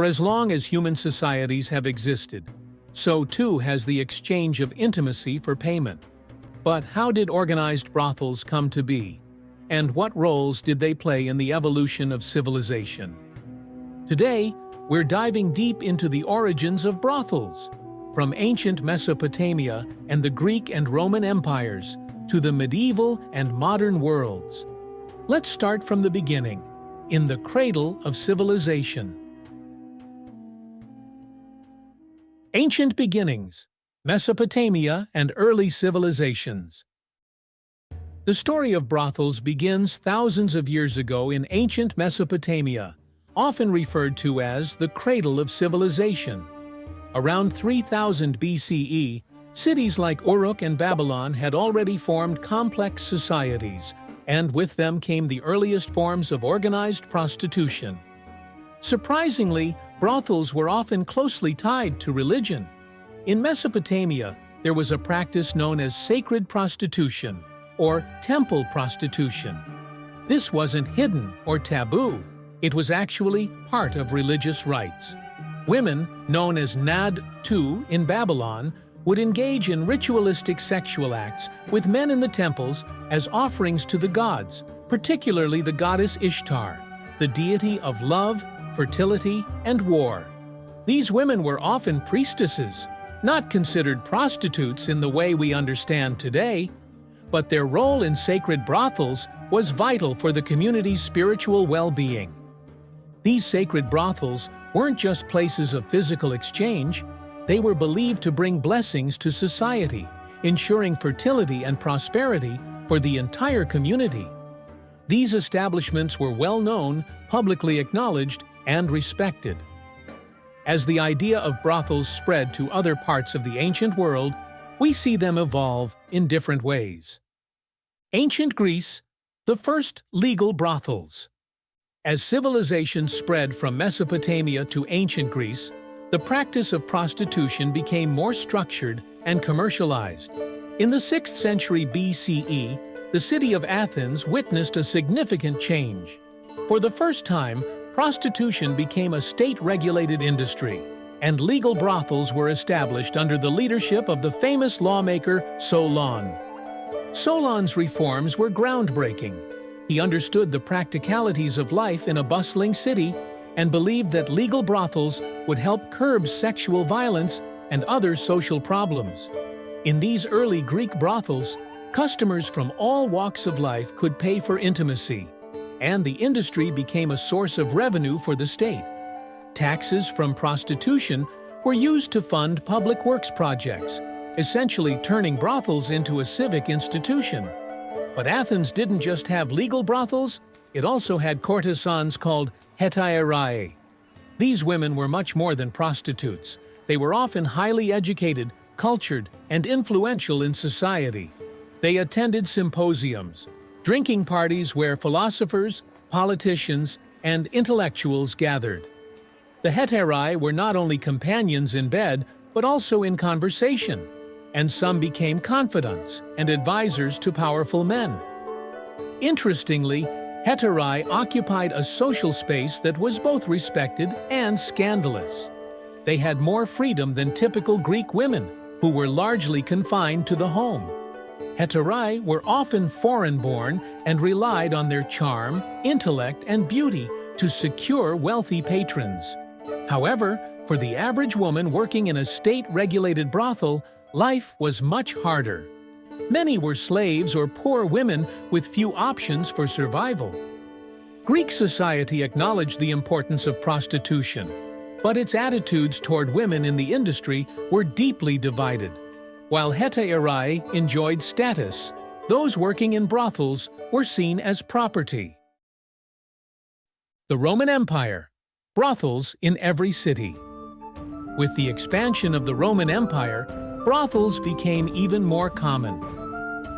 For as long as human societies have existed, so too has the exchange of intimacy for payment. But how did organized brothels come to be? And what roles did they play in the evolution of civilization? Today, we're diving deep into the origins of brothels, from ancient Mesopotamia and the Greek and Roman empires to the medieval and modern worlds. Let's start from the beginning, in the cradle of civilization. Ancient beginnings, Mesopotamia and early civilizations. The story of brothels begins thousands of years ago in ancient Mesopotamia, often referred to as the cradle of civilization. Around 3000 BCE, cities like Uruk and Babylon had already formed complex societies, and with them came the earliest forms of organized prostitution. Surprisingly, brothels were often closely tied to religion. In Mesopotamia, there was a practice known as sacred prostitution, or temple prostitution. This wasn't hidden or taboo. It was actually part of religious rites. Women, known as Nad-tu in Babylon, would engage in ritualistic sexual acts with men in the temples as offerings to the gods, particularly the goddess Ishtar, the deity of love, fertility, and war. These women were often priestesses, not considered prostitutes in the way we understand today, but their role in sacred brothels was vital for the community's spiritual well-being. These sacred brothels weren't just places of physical exchange, they were believed to bring blessings to society, ensuring fertility and prosperity for the entire community. These establishments were well-known, publicly acknowledged, and respected. As the idea of brothels spread to other parts of the ancient world, we see them evolve in different ways. Ancient Greece, the first legal brothels. As civilization spread from Mesopotamia to ancient Greece, the practice of prostitution became more structured and commercialized. In the 6th century BCE, the city of Athens witnessed a significant change. For the first time, prostitution became a state-regulated industry, and legal brothels were established under the leadership of the famous lawmaker Solon. Solon's reforms were groundbreaking. He understood the practicalities of life in a bustling city and believed that legal brothels would help curb sexual violence and other social problems. In these early Greek brothels, customers from all walks of life could pay for intimacy, and the industry became a source of revenue for the state. Taxes from prostitution were used to fund public works projects, essentially turning brothels into a civic institution. But Athens didn't just have legal brothels, it also had courtesans called hetairai. These women were much more than prostitutes. They were often highly educated, cultured, and influential in society. They attended symposiums, drinking parties where philosophers, politicians, and intellectuals gathered. The hetairai were not only companions in bed, but also in conversation, and some became confidants and advisors to powerful men. Interestingly, hetairai occupied a social space that was both respected and scandalous. They had more freedom than typical Greek women, who were largely confined to the home. Hetairai were often foreign-born and relied on their charm, intellect, and beauty to secure wealthy patrons. However, for the average woman working in a state-regulated brothel, life was much harder. Many were slaves or poor women with few options for survival. Greek society acknowledged the importance of prostitution, but its attitudes toward women in the industry were deeply divided. While hetairai enjoyed status, those working in brothels were seen as property. The Roman Empire. Brothels in every city. With the expansion of the Roman Empire, brothels became even more common.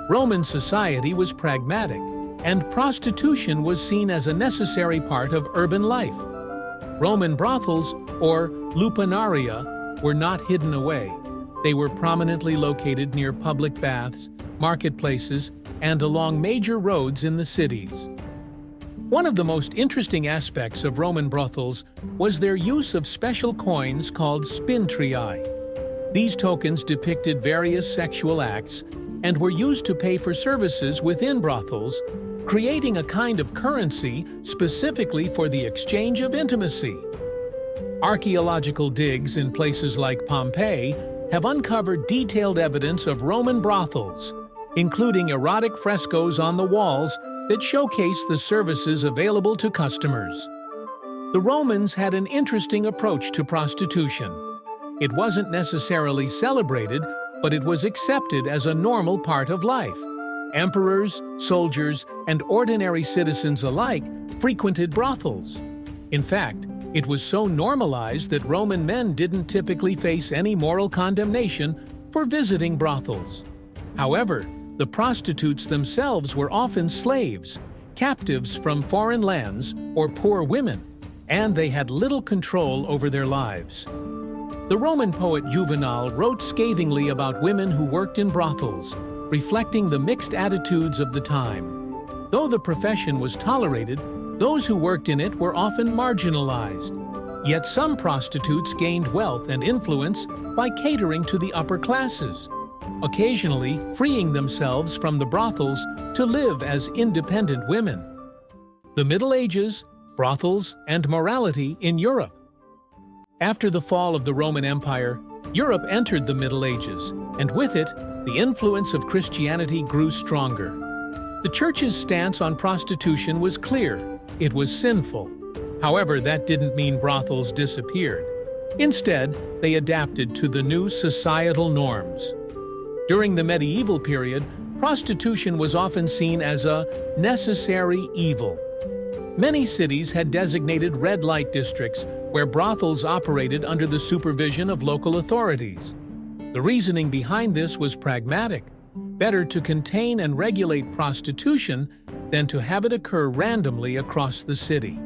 Roman society was pragmatic, and prostitution was seen as a necessary part of urban life. Roman brothels, or lupanaria, were not hidden away. They were prominently located near public baths, marketplaces, and along major roads in the cities. One of the most interesting aspects of Roman brothels was their use of special coins called spintrii. These tokens depicted various sexual acts and were used to pay for services within brothels, creating a kind of currency specifically for the exchange of intimacy. Archaeological digs in places like Pompeii have uncovered detailed evidence of Roman brothels, including erotic frescoes on the walls that showcase the services available to customers. The Romans had an interesting approach to prostitution. It wasn't necessarily celebrated, but it was accepted as a normal part of life. Emperors, soldiers, and ordinary citizens alike frequented brothels. In fact, it was so normalized that Roman men didn't typically face any moral condemnation for visiting brothels. However, the prostitutes themselves were often slaves, captives from foreign lands, or poor women, and they had little control over their lives. The Roman poet Juvenal wrote scathingly about women who worked in brothels, reflecting the mixed attitudes of the time. Though the profession was tolerated, those who worked in it were often marginalized. Yet some prostitutes gained wealth and influence by catering to the upper classes, occasionally freeing themselves from the brothels to live as independent women. The Middle Ages, brothels, and morality in Europe. After the fall of the Roman Empire, Europe entered the Middle Ages, and with it, the influence of Christianity grew stronger. The Church's stance on prostitution was clear: it was sinful. However, that didn't mean brothels disappeared. Instead, they adapted to the new societal norms. During the medieval period, prostitution was often seen as a necessary evil. Many cities had designated red light districts where brothels operated under the supervision of local authorities. The reasoning behind this was pragmatic: better to contain and regulate prostitution than to have it occur randomly across the city.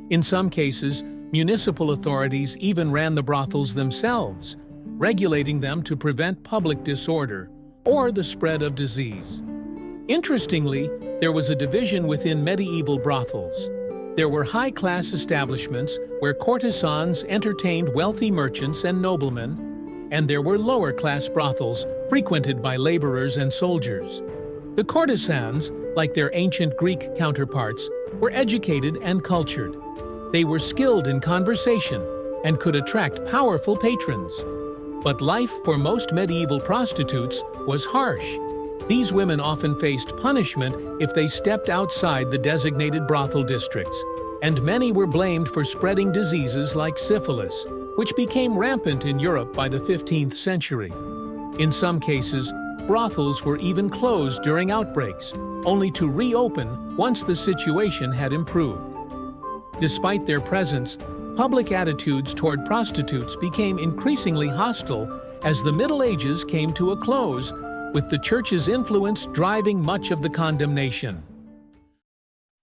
In some cases, municipal authorities even ran the brothels themselves, regulating them to prevent public disorder or the spread of disease. Interestingly, there was a division within medieval brothels. There were high-class establishments where courtesans entertained wealthy merchants and noblemen, and there were lower-class brothels frequented by laborers and soldiers. The courtesans, like their ancient Greek counterparts, were educated and cultured. They were skilled in conversation and could attract powerful patrons. But life for most medieval prostitutes was harsh. These women often faced punishment if they stepped outside the designated brothel districts, and many were blamed for spreading diseases like syphilis, which became rampant in Europe by the 15th century. In some cases, brothels were even closed during outbreaks, only to reopen once the situation had improved. Despite their presence, public attitudes toward prostitutes became increasingly hostile as the Middle Ages came to a close, with the Church's influence driving much of the condemnation.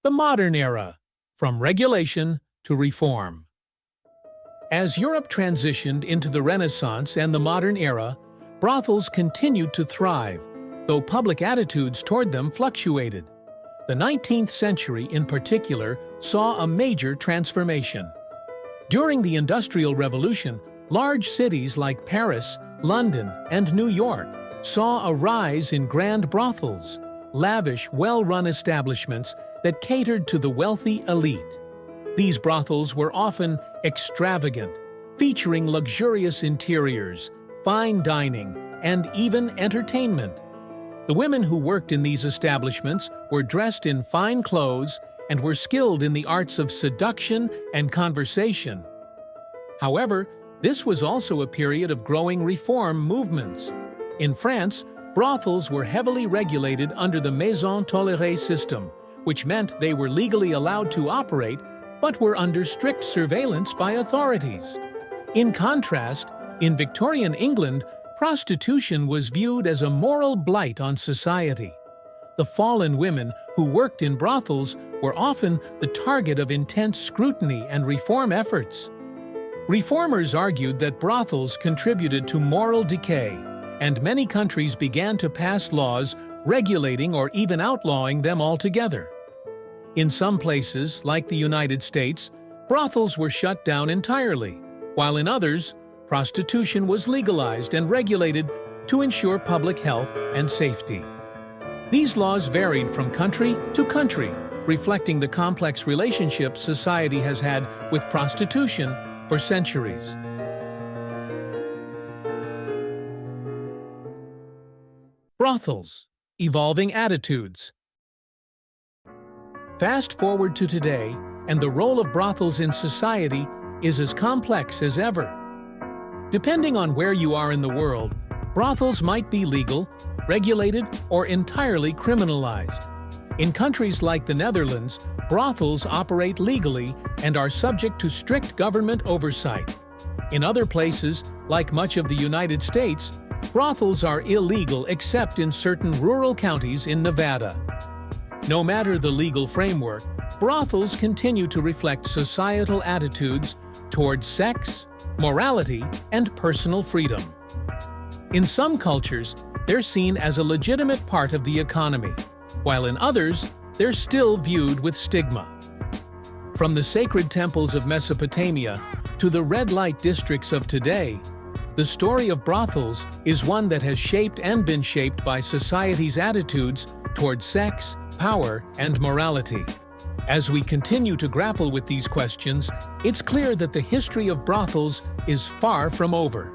The modern era, from regulation to reform. As Europe transitioned into the Renaissance and the modern era, brothels continued to thrive, though public attitudes toward them fluctuated. The 19th century, in particular, saw a major transformation. During the Industrial Revolution, large cities like Paris, London, and New York saw a rise in grand brothels, lavish, well-run establishments that catered to the wealthy elite. These brothels were often extravagant, featuring luxurious interiors, fine dining, and even entertainment. The women who worked in these establishments were dressed in fine clothes and were skilled in the arts of seduction and conversation. However, this was also a period of growing reform movements. In France, brothels were heavily regulated under the maison tolérée system, which meant they were legally allowed to operate but were under strict surveillance by authorities. In contrast, in Victorian England, prostitution was viewed as a moral blight on society. The fallen women who worked in brothels were often the target of intense scrutiny and reform efforts. Reformers argued that brothels contributed to moral decay, and many countries began to pass laws regulating or even outlawing them altogether. In some places, like the United States, brothels were shut down entirely, while in others, prostitution was legalized and regulated to ensure public health and safety. These laws varied from country to country, reflecting the complex relationship society has had with prostitution for centuries. Brothels, evolving attitudes. Fast forward to today, and the role of brothels in society is as complex as ever. Depending on where you are in the world, brothels might be legal, regulated, or entirely criminalized. In countries like the Netherlands, brothels operate legally and are subject to strict government oversight. In other places, like much of the United States, brothels are illegal except in certain rural counties in Nevada. No matter the legal framework, brothels continue to reflect societal attitudes toward sex, morality, and personal freedom. In some cultures, they're seen as a legitimate part of the economy, while in others, they're still viewed with stigma. From the sacred temples of Mesopotamia to the red light districts of today, the story of brothels is one that has shaped and been shaped by society's attitudes toward sex, power, and morality. As we continue to grapple with these questions, it's clear that the history of brothels is far from over.